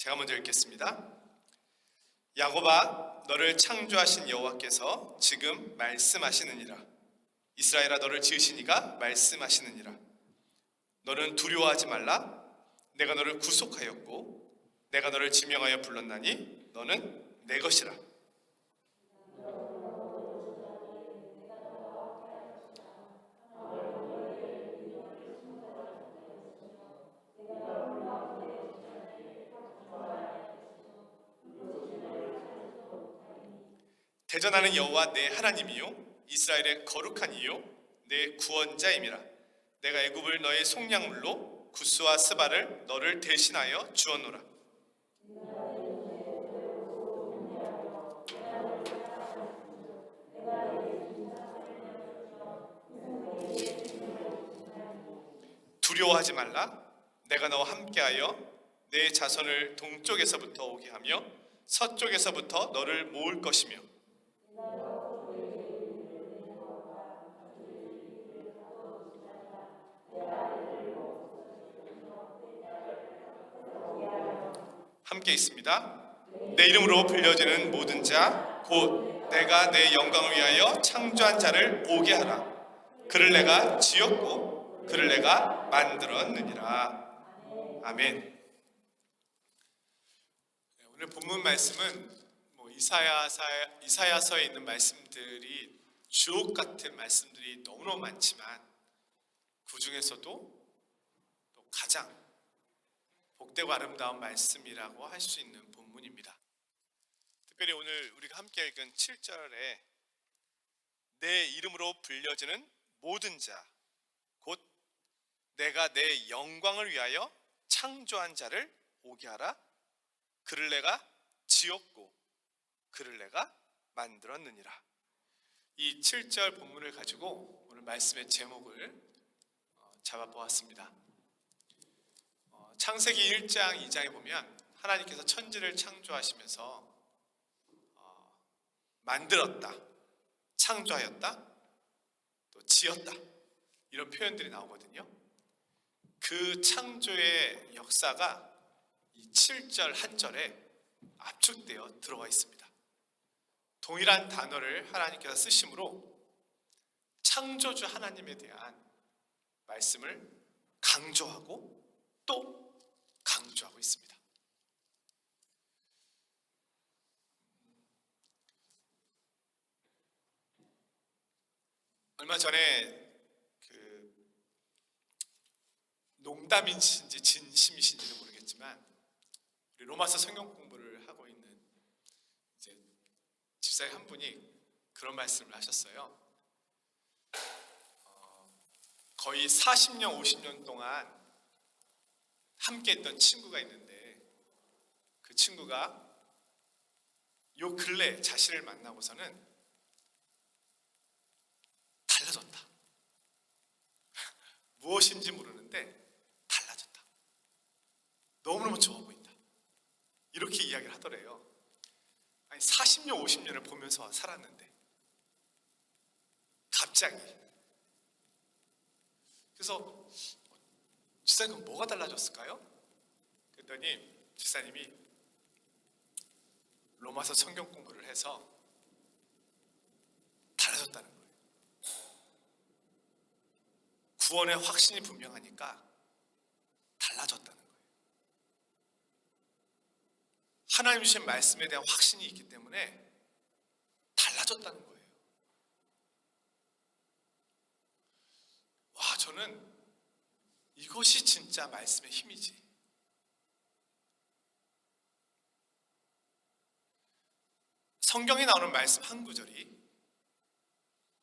제가 먼저 읽겠습니다. 야곱아, 너를 창조하신 여호와께서 지금 말씀하시느니라. 이스라엘아, 너를 지으신 이가 말씀하시느니라. 너는 두려워하지 말라. 내가 너를 구속하였고 내가 너를 지명하여 불렀나니 너는 내 것이라. 대전하는 여호와 내 하나님이요 이스라엘의 거룩한 이요 내 구원자임이라. 내가 애굽을 너의 속량물로 구스와 스바를 너를 대신하여 주었노라. 두려워하지 말라. 내가 너와 함께하여 내 자손을 동쪽에서부터 오게 하며 서쪽에서부터 너를 모을 것이며 함께 있습니다. 내 이름으로 불려지는 모든 자 곧 내가 내 영광을 위하여 창조한 자를 오게 하라. 그를 내가 지었고 그를 내가 만들었느니라. 아멘. 오늘 본문 말씀은 이사야서에 있는 말씀들이 주옥 같은 말씀들이 너무너무 많지만 그 중에서도 또 가장 복되고 아름다운 말씀이라고 할 수 있는 본문입니다. 특별히 오늘 우리가 함께 읽은 7절에 내 이름으로 불려지는 모든 자 곧 내가 내 영광을 위하여 창조한 자를 오게 하라. 그를 내가 지었고 그를 내가 만들었느니라. 이 7절 본문을 가지고 오늘 말씀의 제목을 잡아보았습니다. 창세기 1장 2장에 보면 하나님께서 천지를 창조하시면서 만들었다, 창조하였다, 또 지었다 이런 표현들이 나오거든요. 그 창조의 역사가 이 7절 한 절에 압축되어 들어가 있습니다. 동일한 단어를 하나님께서 쓰심으로 창조주 하나님에 대한 말씀을 강조하고 또 강조하고 있습니다. 얼마 전에 농담이신지 진심이신지는 모르겠지만 우리 로마서 성경 공부를 하고 있는 이제 집사님 한 분이 그런 말씀을 하셨어요. 거의 40년, 50년 동안 함께 했던 친구가 있는데 그 친구가 요 근래 자신을 만나고서는 달라졌다. 무엇인지 모르는데 달라졌다. 너무너무 좋아 보인다. 이렇게 이야기를 하더래요. 아니 40년, 50년을 보면서 살았는데 갑자기. 그래서 집사님 뭐가 달라졌을까요? 그랬더니 집사님이 로마서 성경 공부를 해서 달라졌다는 거예요. 구원의 확신이 분명하니까 달라졌다는 거예요. 하나님 주신 말씀에 대한 확신이 있기 때문에 달라졌다는 거예요. 와, 저는 이것이 진짜 말씀의 힘이지. 성경에 나오는 말씀 한 구절이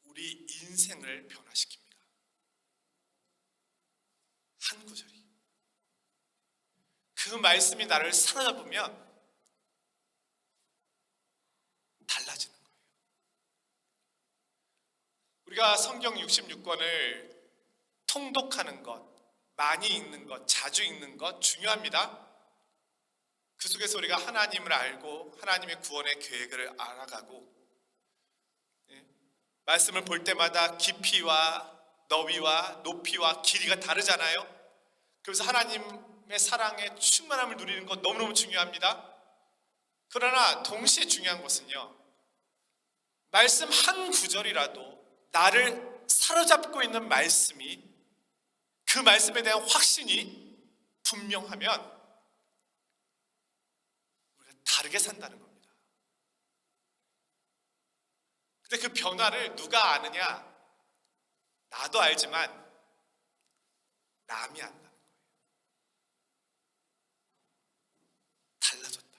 우리 인생을 변화시킵니다. 한 구절이. 그 말씀이 나를 사로잡으면 달라지는 거예요. 우리가 성경 66권을 통독하는 것, 많이 읽는 것, 자주 읽는 것 중요합니다. 그 속에서 우리가 하나님을 알고 하나님의 구원의 계획을 알아가고 말씀을 볼 때마다 깊이와 너비와 높이와 길이가 다르잖아요. 그래서 하나님의 사랑의 충만함을 누리는 것 너무너무 중요합니다. 그러나 동시에 중요한 것은요, 말씀 한 구절이라도 나를 사로잡고 있는 말씀이, 그 말씀에 대한 확신이 분명하면 우리가 다르게 산다는 겁니다. 근데 그 변화를 누가 아느냐? 나도 알지만 남이 안다는 거예요. 달라졌다.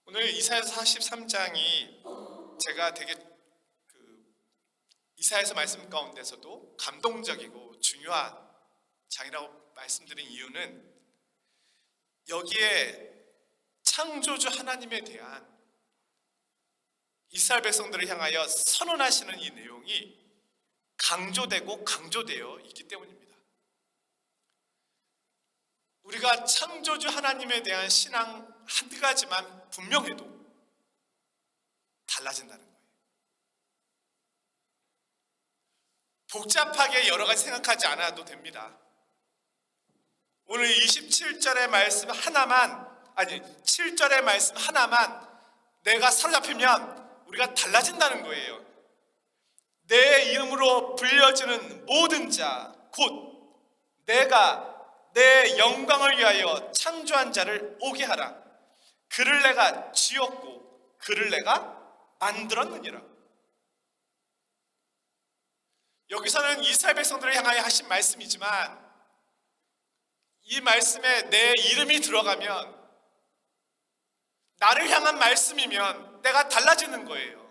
오늘 이사야서 43장이 제가 되게 이사야서 말씀 가운데서도 감동적이고 중요한 장이라고 말씀드린 이유는 여기에 창조주 하나님에 대한 이스라엘 백성들을 향하여 선언하시는 이 내용이 강조되고 강조되어 있기 때문입니다. 우리가 창조주 하나님에 대한 신앙 한 가지만 분명해도 달라진다는 거예요. 복잡하게 여러 가지 생각하지 않아도 됩니다. 오늘 27절의 말씀 하나만, 7절의 말씀 하나만 내가 사로잡히면 우리가 달라진다는 거예요. 내 이름으로 불려지는 모든 자, 곧 내가 내 영광을 위하여 창조한 자를 오게 하라. 그를 내가 지었고 그를 내가 만들었느니라. 여기서는 이스라엘 백성들을 향하여 하신 말씀이지만, 이 말씀에 내 이름이 들어가면, 나를 향한 말씀이면 내가 달라지는 거예요.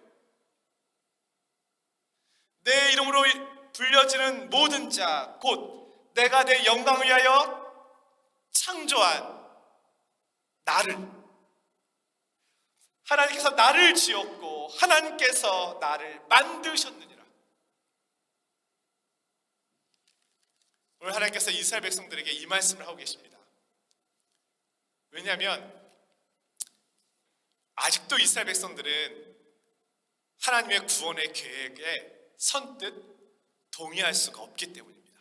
내 이름으로 불려지는 모든 자, 곧 내가 내 영광을 위하여 창조한 나를, 하나님께서 나를 지었고 하나님께서 나를 만드셨느니라. 오늘 하나님께서 이스라엘 백성들에게 이 말씀을 하고 계십니다. 왜냐하면 아직도 이스라엘 백성들은 하나님의 구원의 계획에 선뜻 동의할 수가 없기 때문입니다.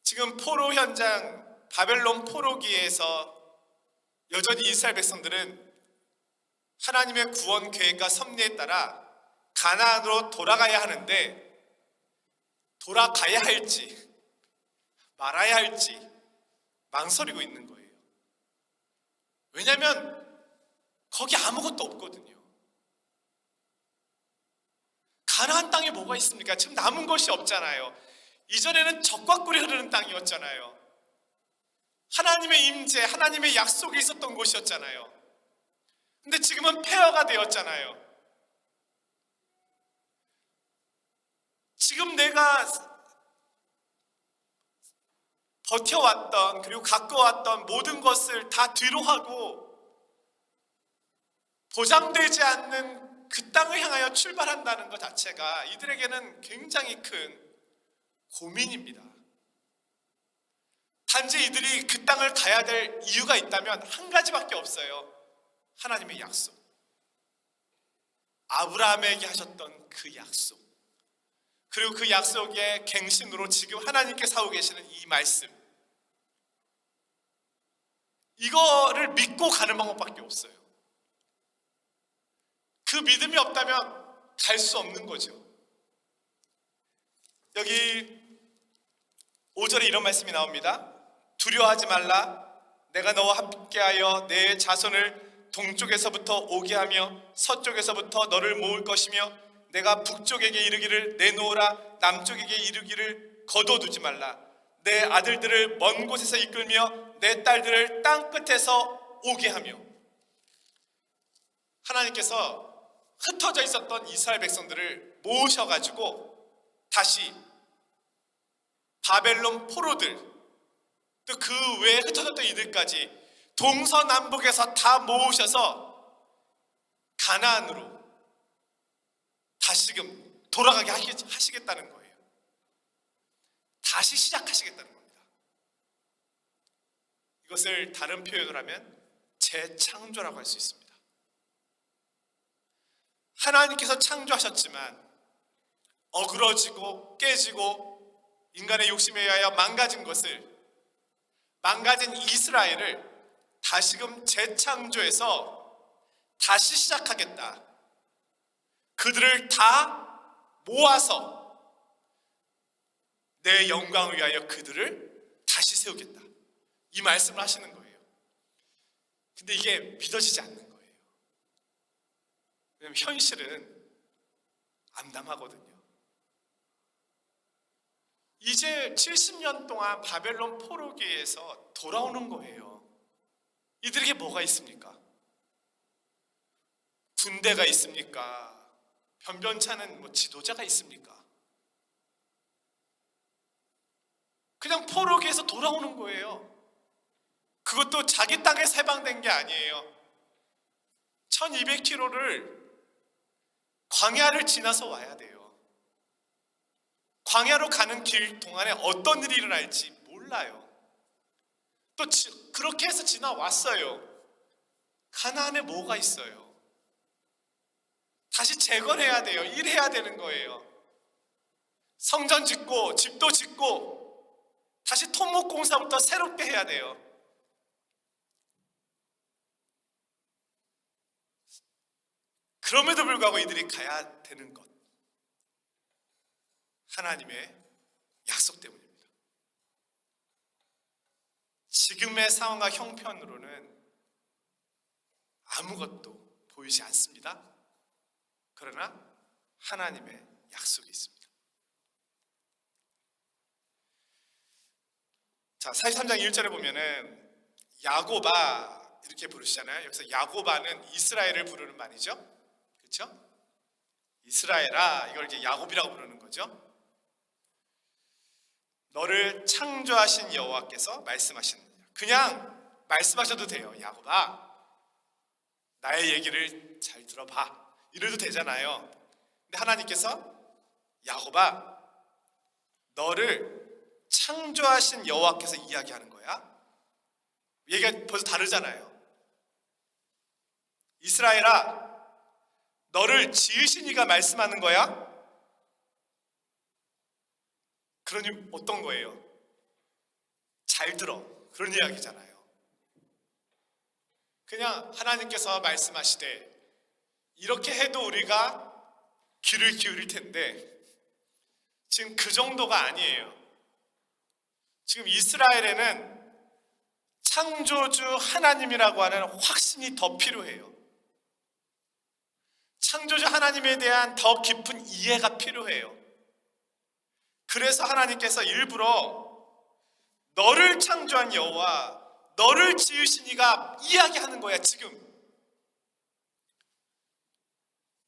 지금 포로 현장, 바벨론 포로기에서 여전히 이스라엘 백성들은 하나님의 구원 계획과 섭리에 따라 가나안으로 돌아가야 하는데, 돌아가야 할지 말아야 할지 망설이고 있는 거예요. 왜냐하면 거기 아무것도 없거든요. 가나안 땅에 뭐가 있습니까? 지금 남은 것이 없잖아요. 이전에는 젖과 꿀이 흐르는 땅이었잖아요. 하나님의 임재, 하나님의 약속이 있었던 곳이었잖아요. 근데 지금은 폐허가 되었잖아요. 지금 내가 버텨왔던, 그리고 가꿔왔던 모든 것을 다 뒤로 하고 보장되지 않는 그 땅을 향하여 출발한다는 것 자체가 이들에게는 굉장히 큰 고민입니다. 단지 이들이 그 땅을 가야 될 이유가 있다면 한 가지밖에 없어요. 하나님의 약속. 아브라함에게 하셨던 그 약속. 그리고 그 약속의 갱신으로 지금 하나님께서 하고 계시는 이 말씀. 이거를 믿고 가는 방법밖에 없어요. 그 믿음이 없다면 갈 수 없는 거죠. 여기 5절에 이런 말씀이 나옵니다. 두려워하지 말라. 내가 너와 함께하여 내 자손을 동쪽에서부터 오게 하며 서쪽에서부터 너를 모을 것이며, 내가 북쪽에게 이르기를 내놓으라, 남쪽에게 이르기를 거둬두지 말라. 내 아들들을 먼 곳에서 이끌며 내 딸들을 땅 끝에서 오게 하며. 하나님께서 흩어져 있었던 이스라엘 백성들을 모으셔가지고 다시 바벨론 포로들, 또 그 외에 흩어졌던 이들까지 동서남북에서 다 모으셔서 가나안으로 다시금 돌아가게 하시겠다는 거예요. 다시 시작하시겠다는 겁니다. 이것을 다른 표현을 하면 재창조라고 할 수 있습니다. 하나님께서 창조하셨지만 어그러지고 깨지고 인간의 욕심에 의하여 망가진 망가진 이스라엘을 다시금 재창조해서 다시 시작하겠다. 그들을 다 모아서 내 영광을 위하여 그들을 다시 세우겠다. 이 말씀을 하시는 거예요. 근데 이게 믿어지지 않는 거예요. 왜냐하면 현실은 암담하거든요. 이제 70년 동안 바벨론 포로기에서 돌아오는 거예요. 이들에게 뭐가 있습니까? 군대가 있습니까? 변변찮은 지도자가 있습니까? 그냥 포로기에서 돌아오는 거예요. 그것도 자기 땅에서 해방된 게 아니에요. 1200km를 광야를 지나서 와야 돼요. 광야로 가는 길 동안에 어떤 일이 일어날지 몰라요. 또 그렇게 해서 지나왔어요. 가나안에 뭐가 있어요? 다시 재건해야 돼요. 일해야 되는 거예요. 성전 짓고 집도 짓고 다시 토목공사부터 새롭게 해야 돼요. 그럼에도 불구하고 이들이 가야 되는 것, 하나님의 약속 때문입니다. 지금의 상황과 형편으로는 아무것도 보이지 않습니다. 그러나 하나님의 약속이 있습니다. 자, 43장 1절에 보면은 야고바 이렇게 부르시잖아요. 여기서 야고바는 이스라엘을 부르는 말이죠. 그렇죠? 이스라엘아, 이걸 이렇게 야곱이라고 부르는 거죠. 너를 창조하신 여호와께서 말씀하시느니라. 그냥 말씀하셔도 돼요. 야곱아, 나의 얘기를 잘 들어봐. 이래도 되잖아요. 근데 하나님께서 야곱아, 너를 창조하신 여호와께서 이야기하는 거야. 얘기가 벌써 다르잖아요. 이스라엘아, 너를 지으신 이가 말씀하는 거야. 그러니 어떤 거예요? 잘 들어. 그런 이야기잖아요. 그냥 하나님께서 말씀하시되 이렇게 해도 우리가 귀를 기울일 텐데 지금 그 정도가 아니에요. 지금 이스라엘에는 창조주 하나님이라고 하는 확신이 더 필요해요. 창조주 하나님에 대한 더 깊은 이해가 필요해요. 그래서 하나님께서 일부러 너를 창조한 여호와, 너를 지으신 이가 이야기하는 거야 지금.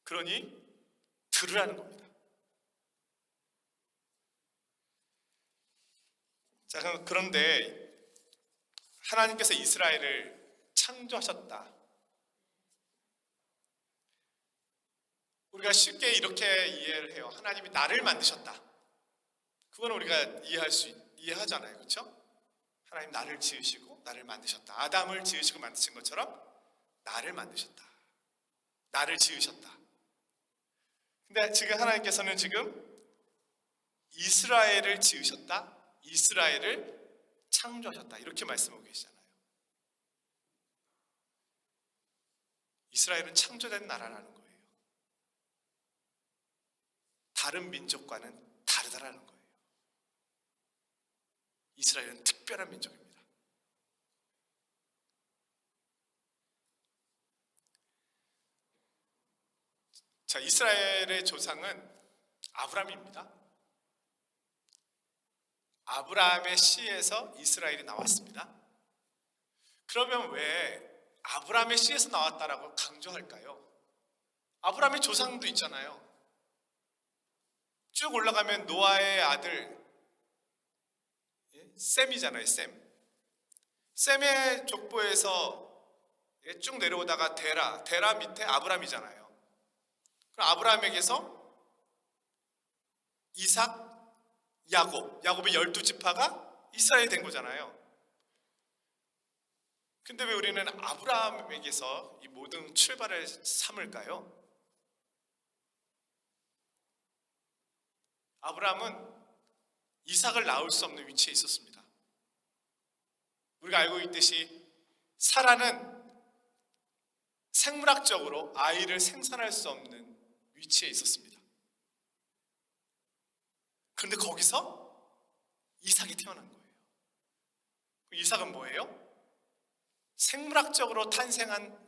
그러니 들으라는 겁니다. 자, 그런데 하나님께서 이스라엘을 창조하셨다. 우리가 쉽게 이렇게 이해를 해요. 하나님이 나를 만드셨다. 그거는 우리가 이해하잖아요. 그렇죠? 하나님 나를 지으시고 나를 만드셨다. 아담을 지으시고 만드신 것처럼 나를 만드셨다. 나를 지으셨다. 근데 지금 하나님께서는 지금 이스라엘을 지으셨다. 이스라엘을 창조하셨다. 이렇게 말씀하고 계시잖아요. 이스라엘은 창조된 나라라는 거예요. 다른 민족과는 다르다라는 거예요. 이스라엘은 특별한 민족입니다. 자, 이스라엘의 조상은 아브라함입니다. 아브라함의 씨에서 이스라엘이 나왔습니다. 그러면 왜 아브라함의 씨에서 나왔다라고 강조할까요? 아브라함의 조상도 있잖아요. 쭉 올라가면 노아의 아들 셈이잖아요. 셈의 족보에서 쭉 내려오다가 데라 밑에 아브라함이잖아요. 그럼 아브라함에게서 이삭, 야곱의 12지파가 이스라엘이 된 거잖아요. 근데 왜 우리는 아브라함에게서 이 모든 출발을 삼을까요? 아브라함은 이삭을 낳을 수 없는 위치에 있었습니다. 우리가 알고 있듯이 사라는 생물학적으로 아이를 생산할 수 없는 위치에 있었습니다. 그런데 거기서 이삭이 태어난 거예요. 이삭은 뭐예요? 생물학적으로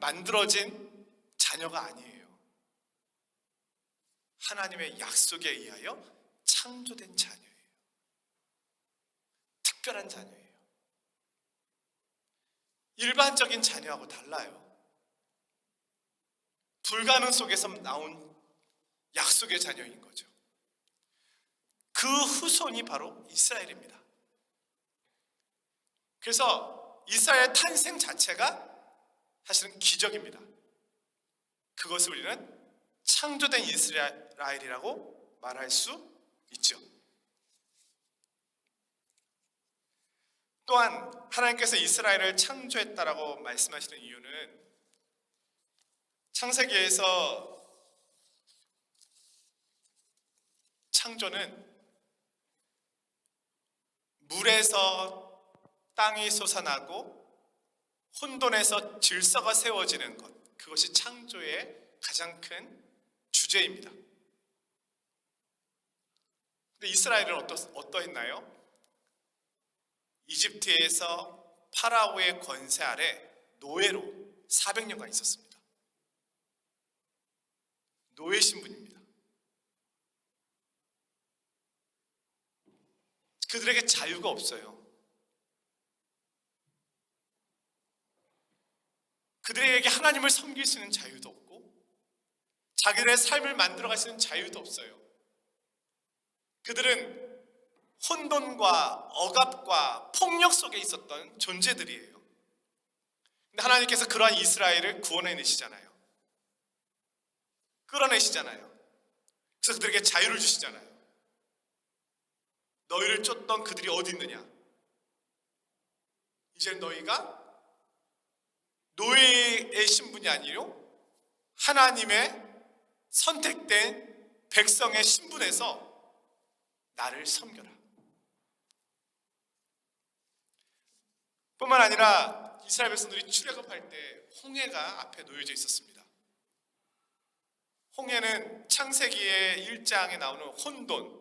만들어진 자녀가 아니에요. 하나님의 약속에 의하여 창조된 자녀예요. 특별한 자녀예요. 일반적인 자녀하고 달라요. 불가능 속에서 나온 약속의 자녀인 거죠. 그 후손이 바로 이스라엘입니다. 그래서 이스라엘 탄생 자체가 사실은 기적입니다. 그것을 우리는 창조된 이스라엘이라고 말할 수 있죠. 또한 하나님께서 이스라엘을 창조했다라고 말씀하시는 이유는 창세기에서 창조는 물에서 땅이 솟아나고 혼돈에서 질서가 세워지는 것, 그것이 창조의 가장 큰 주제입니다. 근데 이스라엘은 어떠했나요? 이집트에서 파라오의 권세 아래 노예로 400년간 있었습니다. 노예 신분입니다. 그들에게 자유가 없어요. 그들에게 하나님을 섬길 수 있는 자유도 없고 자기들의 삶을 만들어갈 수 있는 자유도 없어요. 그들은 혼돈과 억압과 폭력 속에 있었던 존재들이에요. 근데 하나님께서 그러한 이스라엘을 구원해내시잖아요. 끌어내시잖아요. 그래서 그들에게 자유를 주시잖아요. 너희를 쫓던 그들이 어디 있느냐? 이제 너희가 노예의 신분이 아니요 하나님의 선택된 백성의 신분에서 나를 섬겨라. 뿐만 아니라 이스라엘 백성들이 출애굽할 때 홍해가 앞에 놓여져 있었습니다. 홍해는 창세기의 1장에 나오는 혼돈,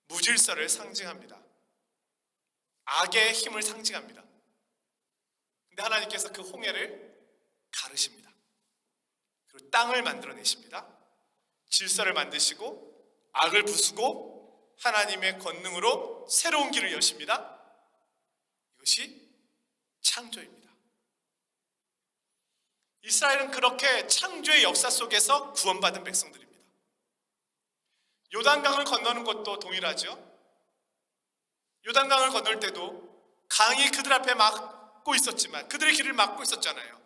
무질서를 상징합니다. 악의 힘을 상징합니다. 근데 하나님께서 그 홍해를 가르십니다. 그리고 땅을 만들어내십니다. 질서를 만드시고 악을 부수고 하나님의 권능으로 새로운 길을 여십니다. 이것이 창조입니다. 이스라엘은 그렇게 창조의 역사 속에서 구원받은 백성들입니다. 요단강을 건너는 것도 동일하죠. 요단강을 건널 때도 강이 그들 앞에 막고 있었지만 그들의 길을 막고 있었잖아요.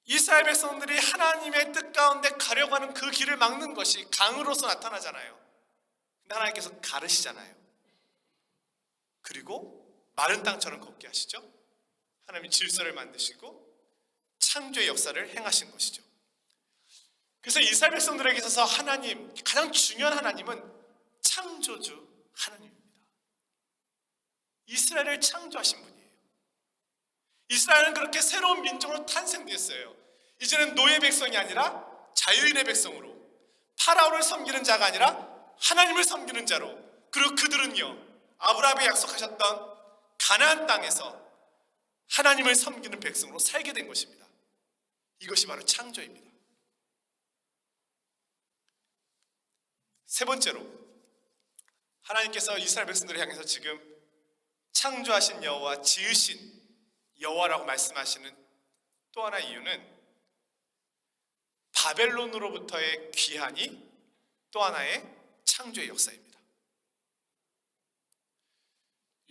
이스라엘 백성들이 하나님의 뜻 가운데 가려고 하는 그 길을 막는 것이 강으로서 나타나잖아요. 근데 하나님께서 가르시잖아요. 그리고 마른 땅처럼 걷게 하시죠. 하나님이 질서를 만드시고 창조의 역사를 행하신 것이죠. 그래서 이스라엘 백성들에게 있어서 하나님, 가장 중요한 하나님은 창조주 하나님입니다. 이스라엘을 창조하신 분이에요. 이스라엘은 그렇게 새로운 민족으로 탄생됐어요. 이제는 노예 백성이 아니라 자유인의 백성으로, 파라오를 섬기는 자가 아니라 하나님을 섬기는 자로, 그리고 그들은요 아브라함이 약속하셨던 가나안 땅에서 하나님을 섬기는 백성으로 살게 된 것입니다. 이것이 바로 창조입니다. 세 번째로 하나님께서 이스라엘 백성들을 향해서 지금 창조하신 여호와, 지으신 여호와라고 말씀하시는 또 하나의 이유는 바벨론으로부터의 귀환이 또 하나의 창조의 역사입니다.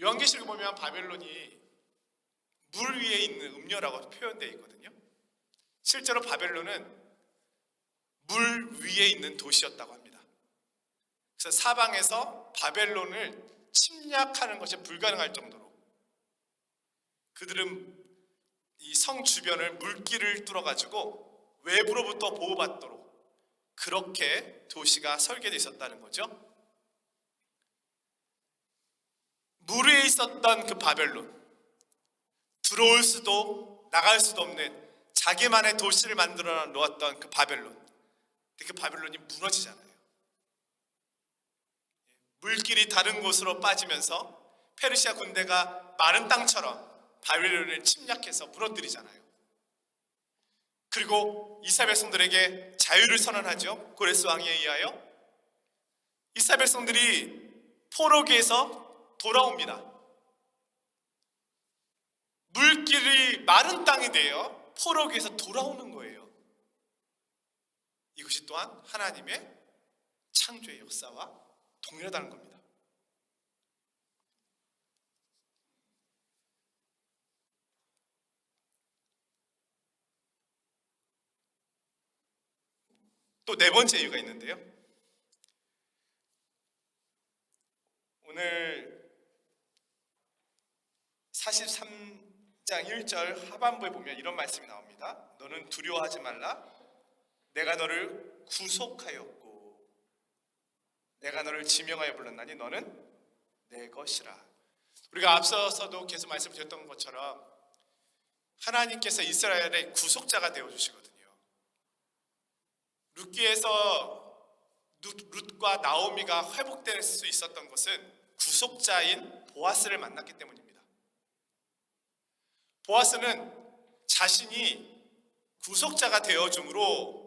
요한계시록 보면 바벨론이 물 위에 있는 음녀라고 표현되어 있거든요. 실제로 바벨론은 물 위에 있는 도시였다고 합니다. 그래서 사방에서 바벨론을 침략하는 것이 불가능할 정도로 그들은 이 성 주변을 물길을 뚫어가지고 외부로부터 보호받도록 그렇게 도시가 설계되어 있었다는 거죠. 물 위에 있었던 그 바벨론, 들어올 수도 나갈 수도 없는 자기만의 도시를 만들어 놓았던 그 바벨론. 근데 그 바벨론이 무너지잖아요. 물길이 다른 곳으로 빠지면서 페르시아 군대가 마른 땅처럼 바벨론을 침략해서 무너뜨리잖아요. 그리고 이스라엘 백성들에게 자유를 선언하죠. 고레스 왕에 의하여 이스라엘 백성들이 포로기에서 돌아옵니다. 물길이 마른 땅이 되어 포로기에서 돌아오는 거예요. 이것이 또한 하나님의 창조의 역사와 동일하다는 겁니다. 또 네 번째 이유가 있는데요. 오늘 43장 1절 하반부에 보면 이런 말씀이 나옵니다. 너는 두려워하지 말라. 내가 너를 구속하였고 내가 너를 지명하여 불렀나니 너는 내 것이라. 우리가 앞서서도 계속 말씀드렸던 것처럼 하나님께서 이스라엘의 구속자가 되어주시거든요. 룻기에서 룻과 나오미가 회복될 수 있었던 것은 구속자인 보아스를 만났기 때문입니다. 보아스는 자신이 구속자가 되어줌으로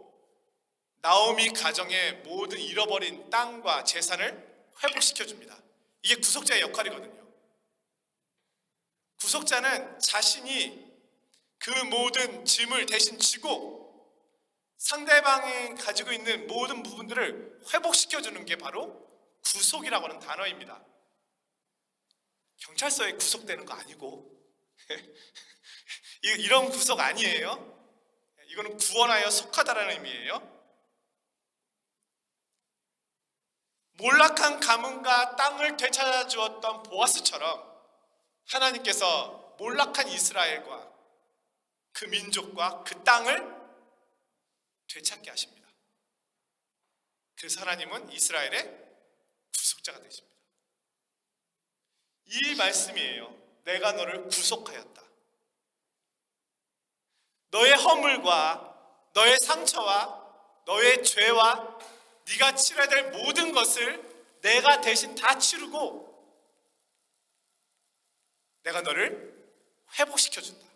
나오미 가정의 모든 잃어버린 땅과 재산을 회복시켜줍니다. 이게 구속자의 역할이거든요. 구속자는 자신이 그 모든 짐을 대신 지고 상대방이 가지고 있는 모든 부분들을 회복시켜주는 게 바로 구속이라고 하는 단어입니다. 경찰서에 구속되는 거 아니고 이런 구속 아니에요. 이거는 구원하여 속하다라는 의미예요. 몰락한 가문과 땅을 되찾아 주었던 보아스처럼 하나님께서 몰락한 이스라엘과 그 민족과 그 땅을 되찾게 하십니다. 그래서 하나님은 이스라엘의 구속자가 되십니다. 이 말씀이에요. 내가 너를 구속하였다. 너의 허물과 너의 상처와 너의 죄와 네가 치러야 될 모든 것을 내가 대신 다 치르고 내가 너를 회복시켜준다.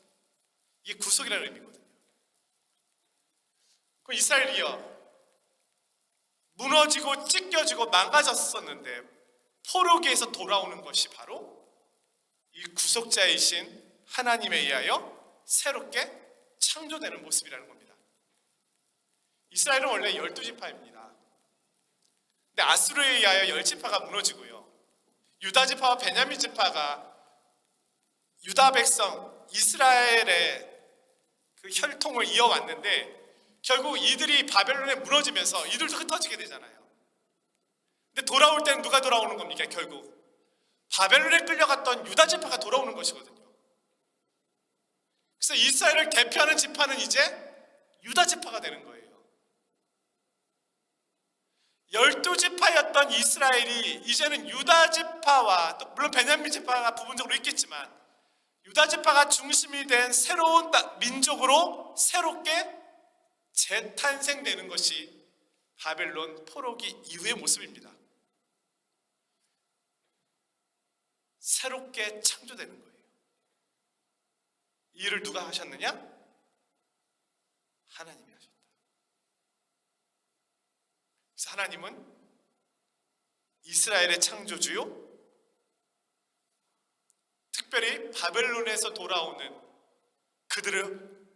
이게 구속이라는 의미거든요. 그 이스라엘이요, 무너지고 찢겨지고 망가졌었는데 포로기에서 돌아오는 것이 바로 이 구속자이신 하나님에 의하여 새롭게 창조되는 모습이라는 겁니다. 이스라엘은 원래 12지파입니다. 근데 아수르에 의하여 10지파가 무너지고요, 유다 지파와 베냐민 지파가 유다 백성 이스라엘의 그 혈통을 이어왔는데 결국 이들이 바벨론에 무너지면서 이들도 흩어지게 되잖아요. 근데 돌아올 때는 누가 돌아오는 겁니까? 결국 바벨론에 끌려갔던 유다 지파가 돌아오는 것이거든요. 그래서 이스라엘을 대표하는 지파는 이제 유다 지파가 되는 거예요. 12지파였던 이스라엘이 이제는 유다 지파와, 또 물론 베냐민 지파가 부분적으로 있겠지만 유다 지파가 중심이 된 새로운 민족으로 새롭게 재탄생되는 것이 바벨론 포로기 이후의 모습입니다. 새롭게 창조되는 거예요. 이 일을 누가 하셨느냐? 하나님이 하셨다. 그래서 하나님은 이스라엘의 창조주요, 특별히 바벨론에서 돌아오는 그들을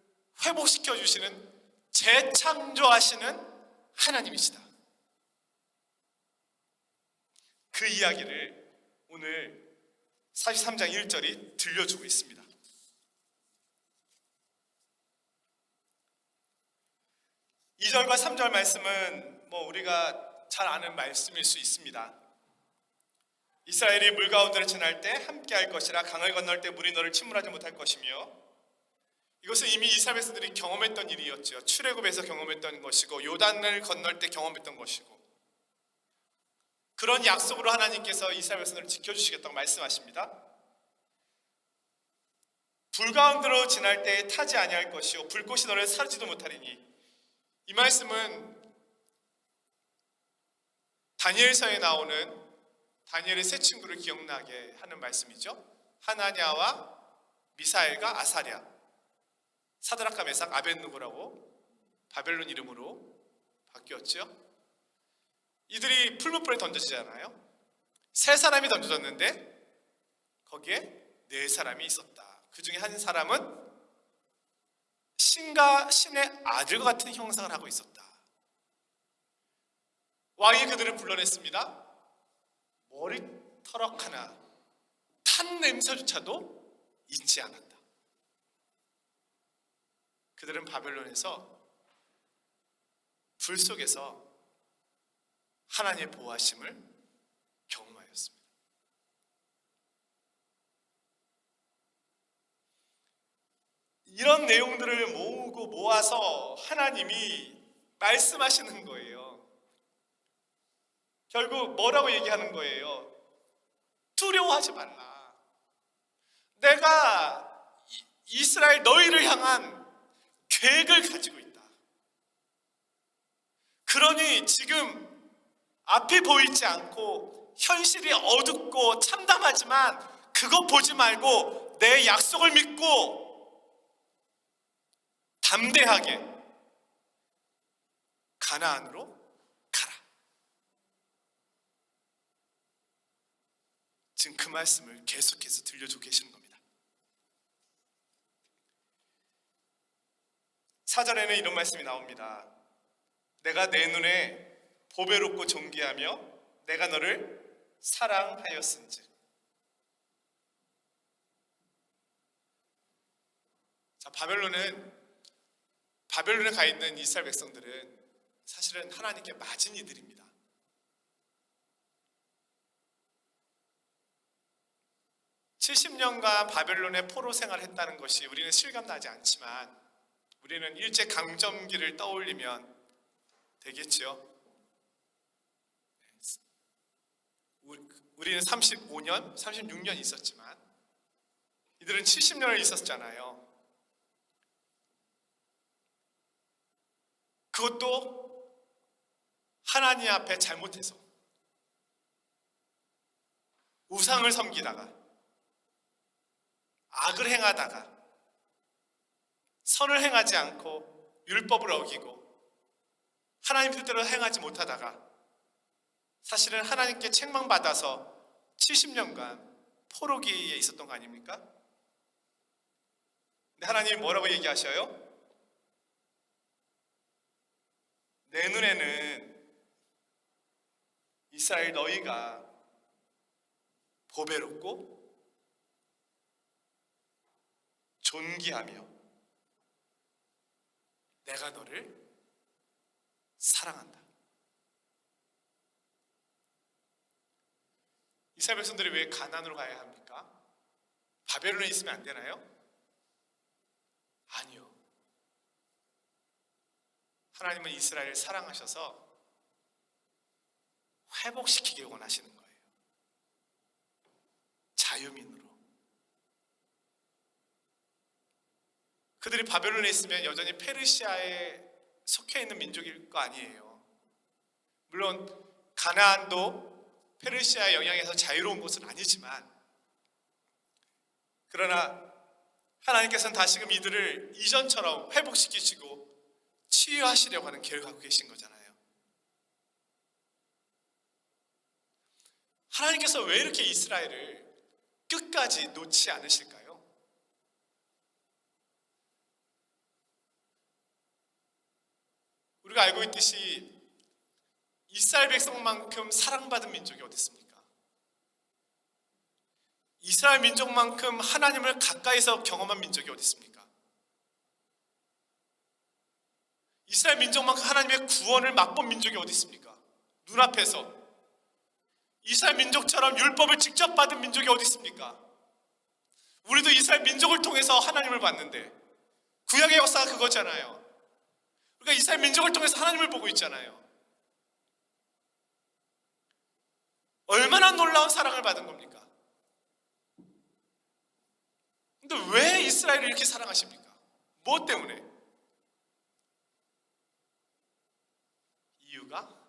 회복시켜 주시는, 재창조하시는 하나님이시다. 그 이야기를 오늘 43장 1절이 들려주고 있습니다. 2절과 3절 말씀은 우리가 잘 아는 말씀일 수 있습니다. 이스라엘이 물 가운데를 지날 때 함께 할 것이라, 강을 건널 때 물이 너를 침몰하지 못할 것이며 이것은 이미 이스라엘 백성들이 경험했던 일이었죠. 출애굽에서 경험했던 것이고 요단을 건널 때 경험했던 것이고, 그런 약속으로 하나님께서 이스라엘 백성들을 지켜주시겠다고 말씀하십니다. 불 가운데로 지날 때에 타지 아니할 것이요 불꽃이 너를 사르지도 못하리니, 이 말씀은 다니엘서에 나오는 다니엘의 세 친구를 기억나게 하는 말씀이죠. 하나냐와 미사엘과 아사랴, 사드락과 메삭 아벳느고라고 바벨론 이름으로 바뀌었죠. 이들이 풀무불에 던져지잖아요. 세 사람이 던져졌는데 거기에 네 사람이 있었다. 그 중에 한 사람은 신의 아들과 같은 형상을 하고 있었다. 왕이 그들을 불러냈습니다. 머리털럭 하나, 탄 냄새조차도 잊지 않았다. 그들은 바벨론에서 불 속에서 하나님의 보호하심을 경험하였습니다. 이런 내용들을 모으고 모아서 하나님이 말씀하시는 거예요. 결국 뭐라고 얘기하는 거예요? 두려워하지 말라. 내가 이스라엘 너희를 향한 계획을 가지고 있다. 그러니 지금 앞이 보이지 않고 현실이 어둡고 참담하지만 그거 보지 말고 내 약속을 믿고 담대하게 가나안으로 가라. 지금 그 말씀을 계속해서 들려주고 계시는 겁니다. 4절에는 이런 말씀이 나옵니다. 내가 내 눈에 보배롭고 존귀하며 내가 너를 사랑하였은즉. 자, 바벨론에 가 있는 이스라엘 백성들은 사실은 하나님께 맞은 이들입니다. (70년간) 바벨론의 포로 생활을 했다는 것이 우리는 실감나지 않지만 우리는 일제 강점기를 떠올리면 되겠죠. 우리는 35년, 36년 있었지만 이들은 70년을 있었잖아요. 그것도 하나님 앞에 잘못해서 우상을 섬기다가 악을 행하다가 선을 행하지 않고 율법을 어기고 하나님 뜻대로 행하지 못하다가 사실은 하나님께 책망받아서 70년간 포로기에 있었던 거 아닙니까? 근데 하나님이 뭐라고 얘기하셔요? 내 눈에는 이스라엘 너희가 보배롭고 존귀하며 내가 너를 사랑한다. 이스라엘 백성들이 왜 가나안으로 가야 합니까? 바벨론에 있으면 안 되나요? 아니요. 하나님은 이스라엘을 사랑하셔서 회복시키길 원하시는 거예요. 자유민으로. 그들이 바벨론에 있으면 여전히 페르시아에 속해 있는 민족일 거 아니에요. 물론 가나안도 페르시아의 영향에서 자유로운 곳은 아니지만, 그러나 하나님께서는 다시금 이들을 이전처럼 회복시키시고 치유하시려고 하는 계획을 갖고 계신 거잖아요. 하나님께서 왜 이렇게 이스라엘을 끝까지 놓지 않으실까요? 우리가 알고 있듯이 이스라엘 백성만큼 사랑받은 민족이 어디 있습니까? 이스라엘 민족만큼 하나님을 가까이서 경험한 민족이 어디 있습니까? 이스라엘 민족만큼 하나님의 구원을 맛본 민족이 어디 있습니까? 눈앞에서 이스라엘 민족처럼 율법을 직접 받은 민족이 어디 있습니까? 우리도 이스라엘 민족을 통해서 하나님을 봤는데 구약의 역사가 그거잖아요. 그러니까 이스라엘 민족을 통해서 하나님을 보고 있잖아요. 얼마나 놀라운 사랑을 받은 겁니까? 근데 왜 이스라엘을 이렇게 사랑하십니까? 무엇 때문에? 이유가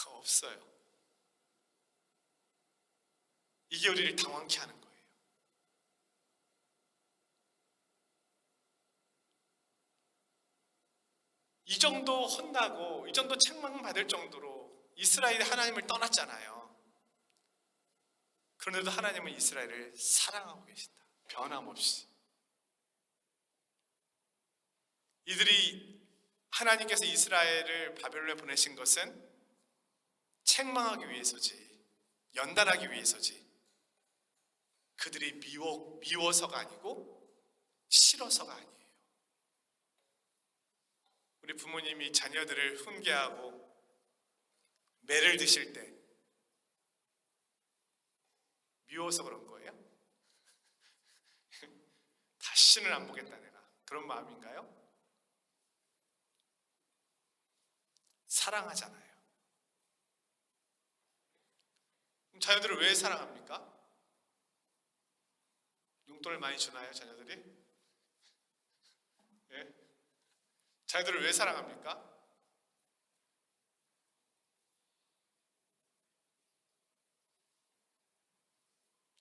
없어요. 이게 우리를 당황케 하는 거예요. 이 정도 혼나고 이 정도 책망받을 정도로 이스라엘이 하나님을 떠났잖아요. 그런데도 하나님은 이스라엘을 사랑하고 계신다. 변함없이. 이들이 하나님께서 이스라엘을 바벨론에 보내신 것은 책망하기 위해서지, 연단하기 위해서지, 그들이 미워서가 아니고 싫어서가 아니에요. 우리 부모님이 자녀들을 훈계하고 매를 드실 때 미워서 그런 거예요? 다시는 안 보겠다 내가, 그런 마음인가요? 사랑하잖아요. 그럼 자녀들을 왜 사랑합니까? 용돈을 많이 주나요, 자녀들이? 예? 자녀들을 왜 사랑합니까?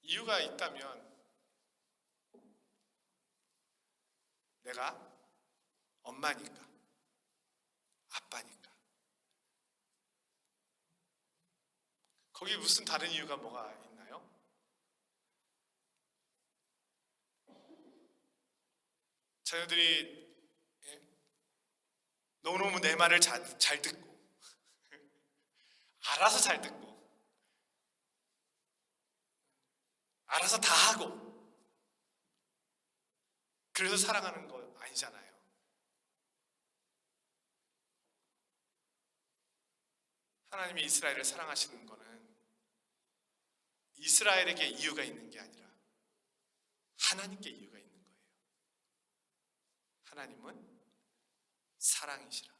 이유가 있다면 내가 엄마니까, 아빠니까. 거기 무슨 다른 이유가 뭐가 있나요? 자녀들이 너무너무 내 말을 잘 듣고 알아서 잘 듣고 알아서 다 하고 그래서 사랑하는 거 아니잖아요. 하나님이 이스라엘을 사랑하시는 거는 이스라엘에게 이유가 있는 게 아니라 하나님께 이유가 있는 거예요. 하나님은 사랑이시라.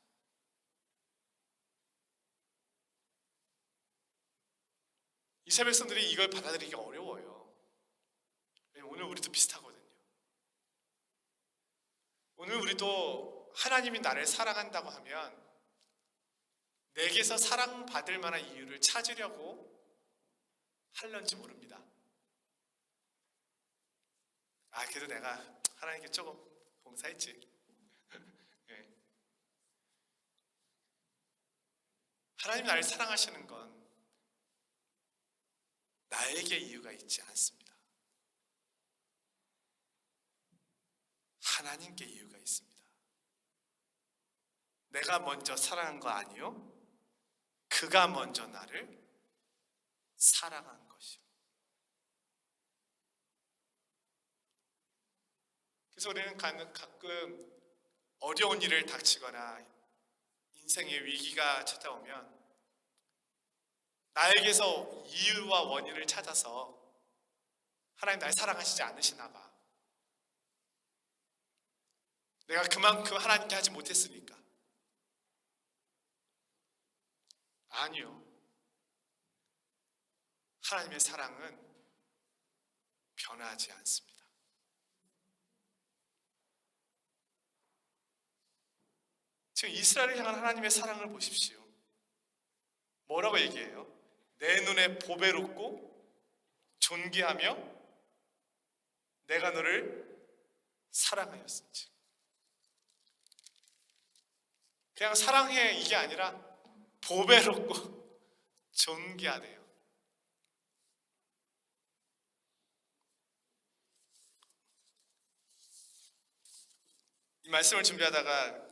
이스라엘 백성들이 이걸 받아들이기가 어려워요. 오늘 우리도 비슷하거든요. 오늘 우리도 하나님이 나를 사랑한다고 하면 내게서 사랑받을 만한 이유를 찾으려고 할런지 모릅니다. 그래도 내가 하나님께 조금 봉사했지. 네. 하나님이 나를 사랑하시는 건 나에게 이유가 있지 않습니다. 하나님께 이유가 있습니다. 내가 먼저 사랑한 거 아니요? 그가 먼저 나를 사랑한 것이요. 그래서 우리는 가끔 어려운 일을 닥치거나 인생의 위기가 찾아오면 나에게서 이유와 원인을 찾아서 하나님 날 사랑하시지 않으시나 봐. 내가 그만큼 하나님께 하지 못했으니까. 아니요. 하나님의 사랑은 변하지 않습니다. 지금 이스라엘을 향한 하나님의 사랑을 보십시오. 뭐라고 얘기해요? 내 눈에 보배롭고 존귀하며 내가 너를 사랑하였은지. 그냥 사랑해 이게 아니라 보배롭고 존귀하대요. 이 말씀을 준비하다가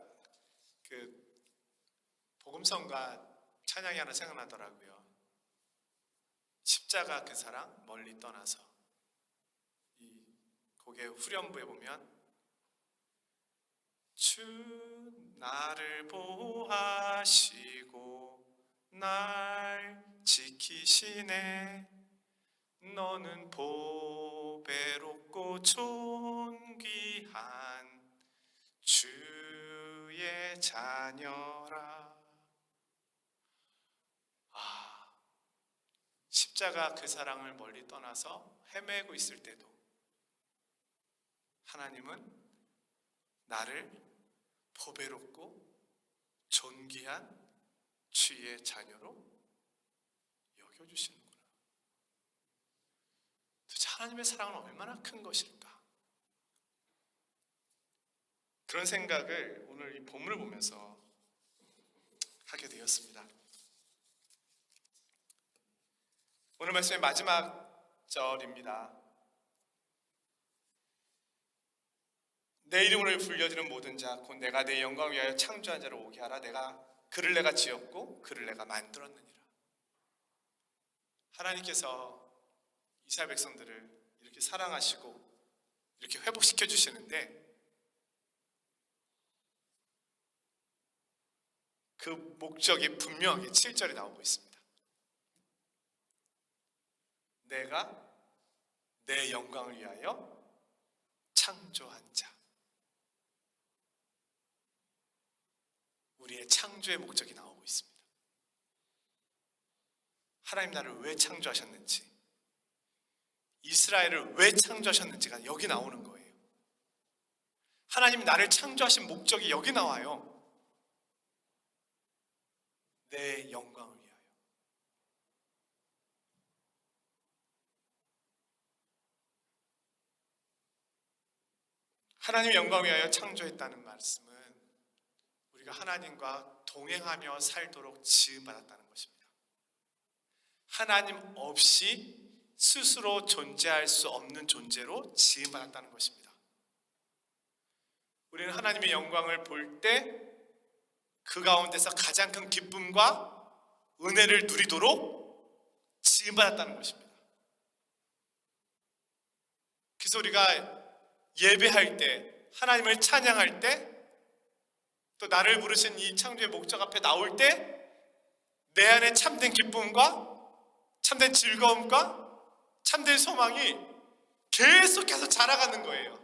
복음성가 찬양이 하나 생각나더라고요. 십자가 그 사랑 멀리 떠나서. 이 곡의 후렴부에 보면 주 나를 보호하시고 날 지키시네. 너는 보배롭고 존귀한 자녀라. 십자가 그 사랑을 멀리 떠나서 헤매고 있을 때도 하나님은 나를 보배롭고 존귀한 주의 자녀로 여겨주시는구나. 도대체 하나님의 사랑은 얼마나 큰 것일까? 그런 생각을 오늘 이 본문을 보면서 하게 되었습니다. 오늘 말씀의 마지막 절입니다. 내 이름으로 불려지는 모든 자 곧 내가 내 영광을 위하여 창조한 자를 오게 하라. 그를 내가 지었고 그를 내가 만들었느니라. 하나님께서 이스라엘 백성들을 이렇게 사랑하시고 이렇게 회복시켜 주시는데 그 목적이 분명하게 7절에 나오고 있습니다. 내가 내 영광을 위하여 창조한 자. 우리의 창조의 목적이 나오고 있습니다. 하나님 나를 왜 창조하셨는지, 이스라엘을 왜 창조하셨는지가 여기 나오는 거예요. 하나님이 나를 창조하신 목적이 여기 나와요. 내 영광을 위하여. 하나님의 영광을 위하여 창조했다는 말씀은 우리가 하나님과 동행하며 살도록 지음받았다는 것입니다. 하나님 없이 스스로 존재할 수 없는 존재로 지음받았다는 것입니다. 우리는 하나님의 영광을 볼 때 그 가운데서 가장 큰 기쁨과 은혜를 누리도록 지음받았다는 것입니다. 그래서 우리가 예배할 때, 하나님을 찬양할 때, 또 나를 부르신 이 창조의 목적 앞에 나올 때 내 안에 참된 기쁨과 참된 즐거움과 참된 소망이 계속해서 자라가는 거예요.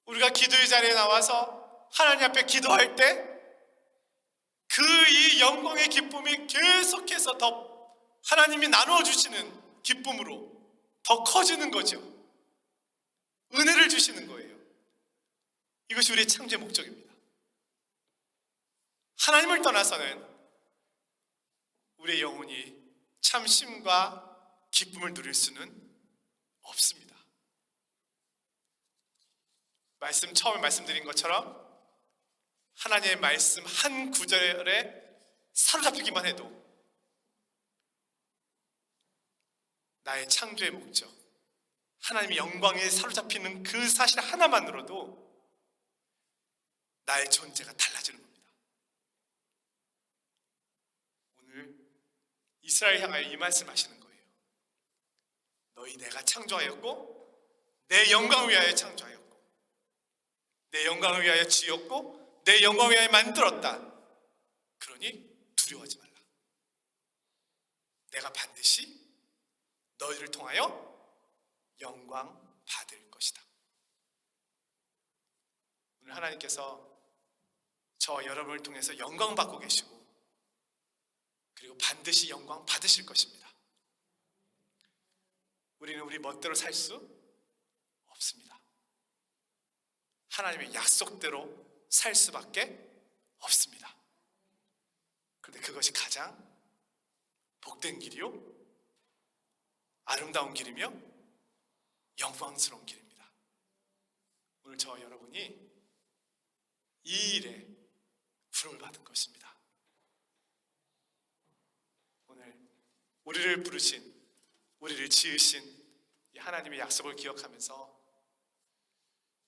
우리가 기도의 자리에 나와서 하나님 앞에 기도할 때 그 이 영광의 기쁨이 계속해서 더 하나님이 나누어 주시는 기쁨으로 더 커지는 거죠. 은혜를 주시는 거예요. 이것이 우리의 창조의 목적입니다. 하나님을 떠나서는 우리의 영혼이 참 쉼과 기쁨을 누릴 수는 없습니다. 처음에 말씀드린 것처럼 하나님의 말씀 한 구절에 사로잡히기만 해도 나의 창조의 목적, 하나님의 영광에 사로잡히는 그 사실 하나만으로도 나의 존재가 달라지는 겁니다. 오늘 이스라엘 향하여 이 말씀 하시는 거예요. 너희 내가 창조하였고 내 영광을 위하여 창조하였고 내 영광을 위하여 지었고 내 영광을 위하여 만들었다. 그러니 두려워하지 말라. 내가 반드시 너희를 통하여 영광 받을 것이다. 오늘 하나님께서 저 여러분을 통해서 영광 받고 계시고 그리고 반드시 영광 받으실 것입니다. 우리는 우리 멋대로 살 수 없습니다. 하나님의 약속대로 살 수밖에 없습니다. 그런데 그것이 가장 복된 길이요, 아름다운 길이며 영광스러운 길입니다. 오늘 저와 여러분이 이 일에 부름을 받은 것입니다. 오늘 우리를 부르신, 우리를 지으신 이 하나님의 약속을 기억하면서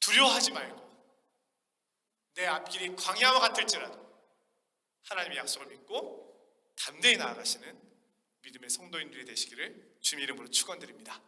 두려워하지 말고 내 앞길이 광야와 같을지라도 하나님의 약속을 믿고 담대히 나아가시는 믿음의 성도인들이 되시기를 주님 이름으로 축원드립니다.